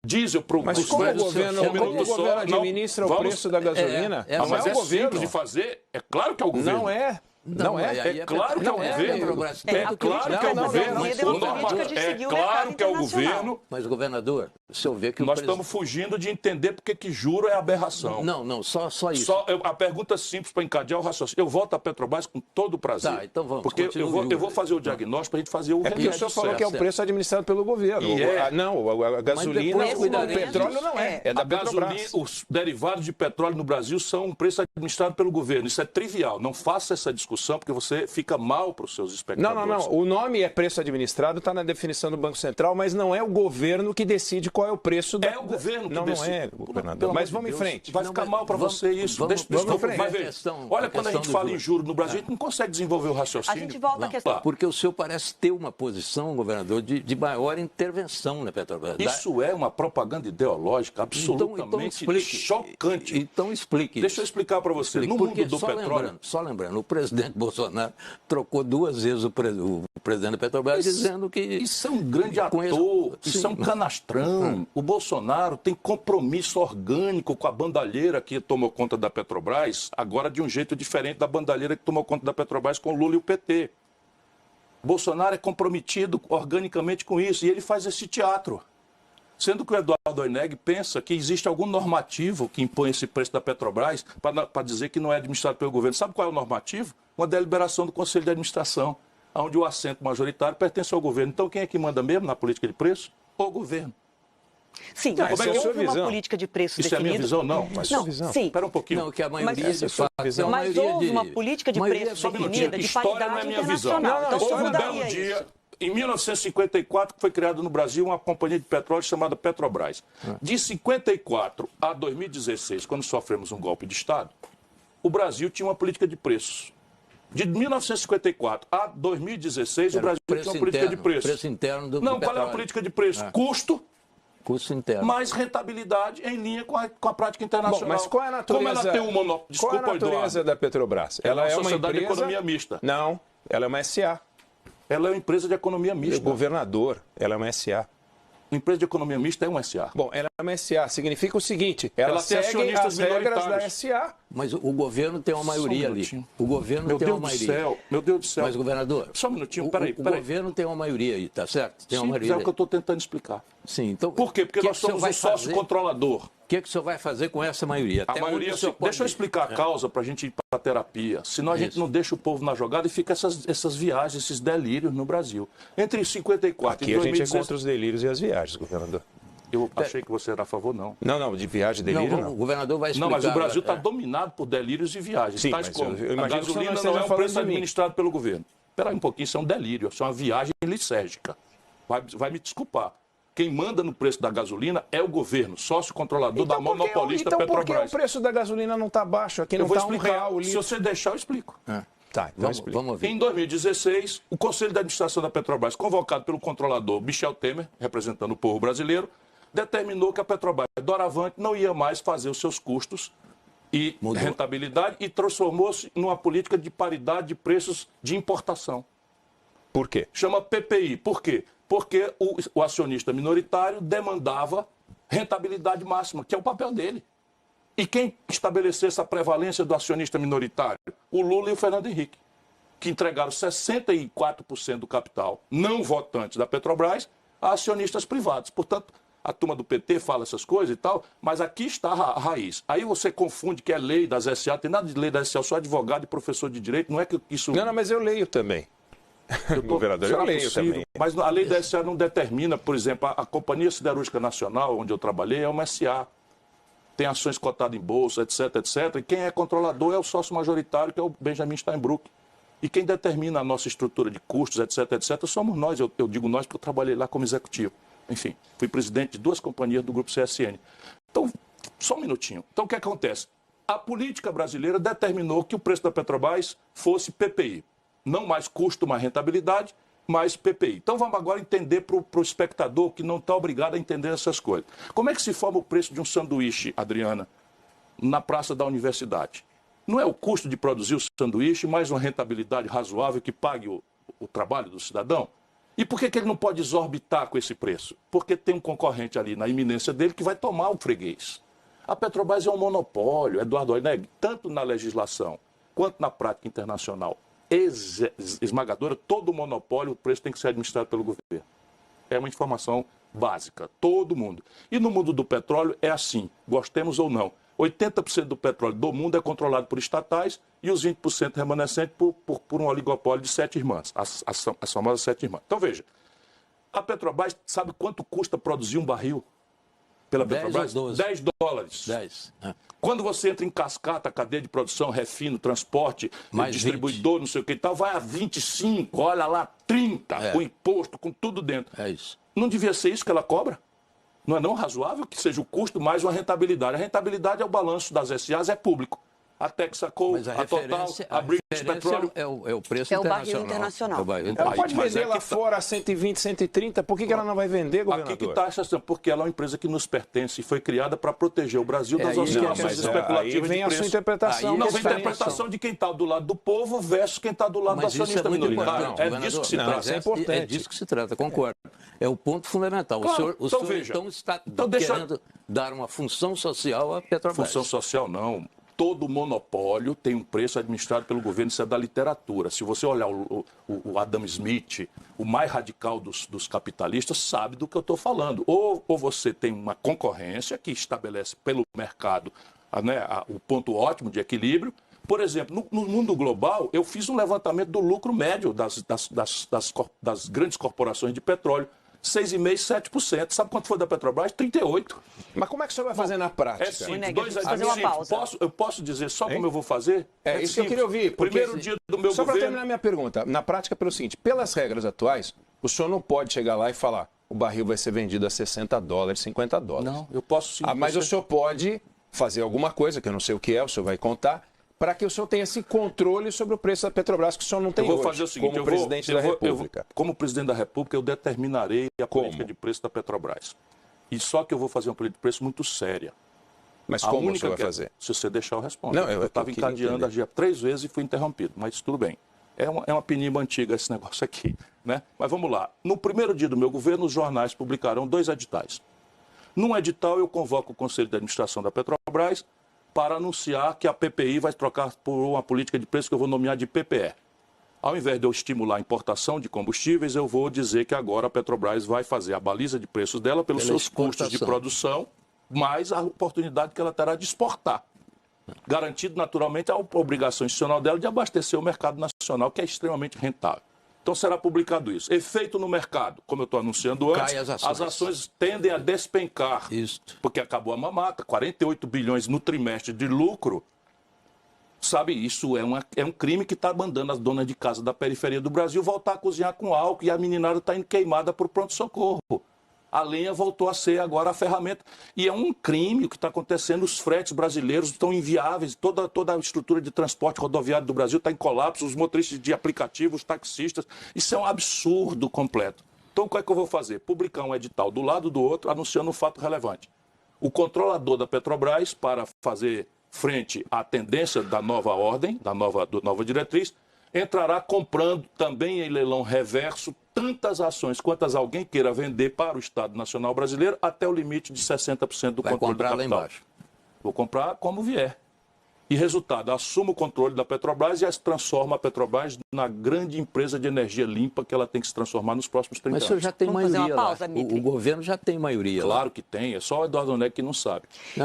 diesel para o... Mas como o governo administra o preço da gasolina? Mas é simples de fazer, é claro que é o governo. Não é. Não é. É claro que é o governo. É claro que é o governo. É claro que é o governo. Mas, governador, se eu ver que nós estamos fugindo de entender porque que juro é aberração. Não, só isso. A pergunta simples para encadear o raciocínio. Eu volto à Petrobras com todo o prazer. Tá, então vamos. Porque eu vou fazer o diagnóstico para a gente fazer o remédio. É porque o senhor falou que é o preço administrado pelo governo. Não, a gasolina, o petróleo não é. É da Petrobras. Os derivados de petróleo no Brasil são um preço administrado pelo governo. Isso é trivial. Não faça essa discussão porque você fica mal para os seus espectadores. Não. O nome é preço administrado, está na definição do Banco Central, mas não é o governo que decide qual é o preço É o governo que decide. Não é, governador. Mas vamos em frente. Vai ficar mal para você isso. Vamos em frente. Vai ver. Olha, quando a gente fala em juros no Brasil, a gente não consegue desenvolver o raciocínio. A gente volta à questão. Porque o senhor parece ter uma posição, governador, de maior intervenção na Petrobras. Isso é uma propaganda ideológica absolutamente chocante. Então explique. Deixa eu explicar para você. No mundo do petróleo... Só lembrando, o presidente Bolsonaro trocou 2 vezes o presidente da Petrobras dizendo que... Isso é um grande ator, isso é um canastrão. O Bolsonaro tem compromisso orgânico com a bandalheira que tomou conta da Petrobras, agora de um jeito diferente da bandalheira que tomou conta da Petrobras com o Lula e o PT. Bolsonaro é comprometido organicamente com isso e ele faz esse teatro. Sendo que o Eduardo Oineg pensa que existe algum normativo que impõe esse preço da Petrobras para dizer que não é administrado pelo governo. Sabe qual é o normativo? Uma deliberação do Conselho de Administração, onde o assento majoritário pertence ao governo. Então, quem é que manda mesmo na política de preço? O governo. Sim, mas houve uma política de preço definida. Isso é a minha visão? Não. Mas não, visão. Sim. Espera um pouquinho. Não, que a maioria de fato... Mas houve uma política de preço definida de paridade internacional. Então, houve um belo dia... Em 1954, foi criada no Brasil uma companhia de petróleo chamada Petrobras. De 54 a 2016, quando sofremos um golpe de Estado, o Brasil tinha uma política de preços. De 1954 a 2016, o Brasil tinha uma política de preços. Preço interno do Não, qual é a política de preço? Custo interno. Mais rentabilidade em linha com a prática internacional. Bom, mas qual é a natureza, como ela tem um monopólio? Desculpa, qual é a natureza da Petrobras? Ela é uma sociedade de economia mista. Não, ela é uma SA. Ela é uma empresa de economia mista. Governador, ela é uma SA. Uma empresa de economia mista é uma SA. Bom, ela é uma SA, significa o seguinte, ela segue as regras da SA. Mas o governo tem uma maioria ali. O governo tem uma maioria. Meu Deus do céu. Mas, governador, só um minutinho, peraí. O governo tem uma maioria aí, tá certo? Tem uma maioria. É o que eu estou tentando explicar. Sim, então... Por quê? Porque nós somos o sócio controlador. O que o senhor vai fazer com essa maioria? A maioria, deixa eu explicar a causa para a gente ir para a terapia. Senão a gente não deixa o povo na jogada e fica essas viagens, esses delírios no Brasil. Entre 54 e 2016... Aqui a gente é contra os delírios e as viagens, governador. Eu achei que você era a favor, não. Não, de viagem e delírio, não. O governador vai explicar... Não, mas o Brasil está dominado por delírios e viagens. Sim, tais como a gasolina não é um preço administrado pelo governo. Espera aí um pouquinho, isso é um delírio, isso é uma viagem licérgica. Vai me desculpar. Quem manda no preço da gasolina é o governo, sócio controlador da monopolista Petrobras. Então por que o preço da gasolina não está baixo? Aqui não está R$1 o litro. Se você deixar, eu explico. Tá, então vamos ver. Em 2016, o Conselho de Administração da Petrobras, convocado pelo controlador Michel Temer, representando o povo brasileiro, determinou que a Petrobras, doravante, não ia mais fazer os seus custos e rentabilidade e transformou-se numa política de paridade de preços de importação. Por quê? Chama PPI. Por quê? Porque o acionista minoritário demandava rentabilidade máxima, que é o papel dele. E quem estabeleceu essa prevalência do acionista minoritário? O Lula e o Fernando Henrique, que entregaram 64% do capital não votantes da Petrobras a acionistas privados. Portanto, a turma do PT fala essas coisas e tal, mas aqui está a raiz. Aí você confunde que é lei das SA, tem nada de lei das SA, eu sou advogado e professor de direito, não é que isso... Não, mas eu leio também. Governador, eu leio também. Mas a lei da SA não determina, por exemplo, a Companhia Siderúrgica Nacional, onde eu trabalhei, é uma SA. Tem ações cotadas em bolsa, etc, etc. E quem é controlador é o sócio majoritário, que é o Benjamin Steinbrück. E quem determina a nossa estrutura de custos, etc, etc, somos nós. Eu digo nós porque eu trabalhei lá como executivo. Enfim, fui presidente de 2 companhias do Grupo CSN. Então, só um minutinho. Então, o que acontece? A política brasileira determinou que o preço da Petrobras fosse PPI. Não mais custo, mais rentabilidade, mais PPI. Então, vamos agora entender para o espectador que não está obrigado a entender essas coisas. Como é que se forma o preço de um sanduíche, Adriana, na praça da universidade? Não é o custo de produzir o sanduíche mais uma rentabilidade razoável que pague o trabalho do cidadão? E por que ele não pode exorbitar com esse preço? Porque tem um concorrente ali na iminência dele que vai tomar o freguês. A Petrobras é um monopólio, Eduardo Oineg, tanto na legislação quanto na prática internacional esmagadora, todo monopólio, o preço tem que ser administrado pelo governo. É uma informação básica, todo mundo. E no mundo do petróleo é assim, gostemos ou não. 80% do petróleo do mundo é controlado por estatais e os 20% remanescentes por um oligopólio de 7 irmãs, as famosas 7 irmãs. Então, veja, a Petrobras sabe quanto custa produzir um barril pela Petrobras? 10 dólares. 10. Quando você entra em cascata, cadeia de produção, refino, transporte, distribuidor, 20. Não sei o que e tal, vai a 25, olha lá, 30, com imposto, com tudo dentro. É isso. Não devia ser isso que ela cobra? Não é não razoável que seja o custo mais uma rentabilidade? A rentabilidade é o balanço das SAs, é público. A Texaco, a Total, a British Petroleum. É o preço internacional. Barril internacional. Ela pode vender lá fora a 120, 130. Por que ela não vai vender, governador? Aqui que está a questão. Porque ela é uma empresa que nos pertence e foi criada para proteger o Brasil das oscilações especulativas de preço. Vem a sua interpretação. Não, vem a interpretação de quem está do lado do povo versus quem está do lado do acionista minoritário. É disso que se trata. É importante. É disso que se trata, concordo. É o ponto fundamental. Claro, o senhor então está querendo dar uma função social à Petrobras. Função social não. Todo monopólio tem um preço administrado pelo governo, isso é da literatura. Se você olhar o Adam Smith, o mais radical dos capitalistas, sabe do que eu estou falando. Ou você tem uma concorrência que estabelece pelo mercado o ponto ótimo de equilíbrio. Por exemplo, no mundo global, eu fiz um levantamento do lucro médio das grandes corporações de petróleo. 6,5%, 7%. Sabe quanto foi da Petrobras? 38%. Mas como é que o senhor vai fazer na prática? É simples. Fazer uma pausa. Eu posso dizer só como eu vou fazer? É isso que eu queria ouvir. Primeiro dia do meu governo... Só para terminar minha pergunta. Na prática, pelo seguinte, pelas regras atuais, o senhor não pode chegar lá e falar o barril vai ser vendido a 60 dólares, 50 dólares. Não, eu posso sim. Mas o senhor pode fazer alguma coisa, que eu não sei o que é, o senhor vai contar, para que o senhor tenha esse controle sobre o preço da Petrobras, que o senhor não tem hoje. Eu vou fazer o seguinte, como presidente da República. Como presidente da República, eu determinarei a política de preço da Petrobras. E só que eu vou fazer uma política de preço muito séria. Mas como o senhor vai fazer? Se você deixar, eu respondo. Não, eu estava encadeando a GIA 3 vezes e fui interrompido, mas tudo bem. É uma pinimba antiga esse negócio aqui, né? Mas vamos lá. No primeiro dia do meu governo, os jornais publicarão 2 editais. Num edital, eu convoco o Conselho de Administração da Petrobras para anunciar que a PPI vai trocar por uma política de preço que eu vou nomear de PPE. Ao invés de eu estimular a importação de combustíveis, eu vou dizer que agora a Petrobras vai fazer a baliza de preços dela pelos seus custos de produção, mais a oportunidade que ela terá de exportar. Garantido, naturalmente, a obrigação institucional dela de abastecer o mercado nacional, que é extremamente rentável. Então será publicado isso. Efeito no mercado, como eu estou anunciando antes, as ações tendem a despencar. Isso. Porque acabou a mamata, 48 bilhões no trimestre de lucro. Sabe, isso é um crime que está mandando as donas de casa da periferia do Brasil voltar a cozinhar com álcool e a meninada está indo queimada por pronto-socorro. A lenha voltou a ser agora a ferramenta. E é um crime o que está acontecendo. Os fretes brasileiros estão inviáveis. Toda a estrutura de transporte rodoviário do Brasil está em colapso. Os motoristas de aplicativos, os taxistas. Isso é um absurdo completo. Então, o que é que eu vou fazer? Publicar um edital do lado do outro, anunciando um fato relevante. O controlador da Petrobras, para fazer frente à tendência da nova ordem, da nova diretriz, entrará comprando também em leilão reverso tantas ações quantas alguém queira vender para o Estado Nacional Brasileiro até o limite de 60% do controle do capital. Lá embaixo. Vou comprar como vier. E resultado, assumo o controle da Petrobras e transforma a Petrobras na grande empresa de energia limpa que ela tem que se transformar nos próximos 30 anos. Mas o senhor já tem maioria lá. O governo já tem maioria lá. Claro que tem, é só o Eduardo Oineg que não sabe.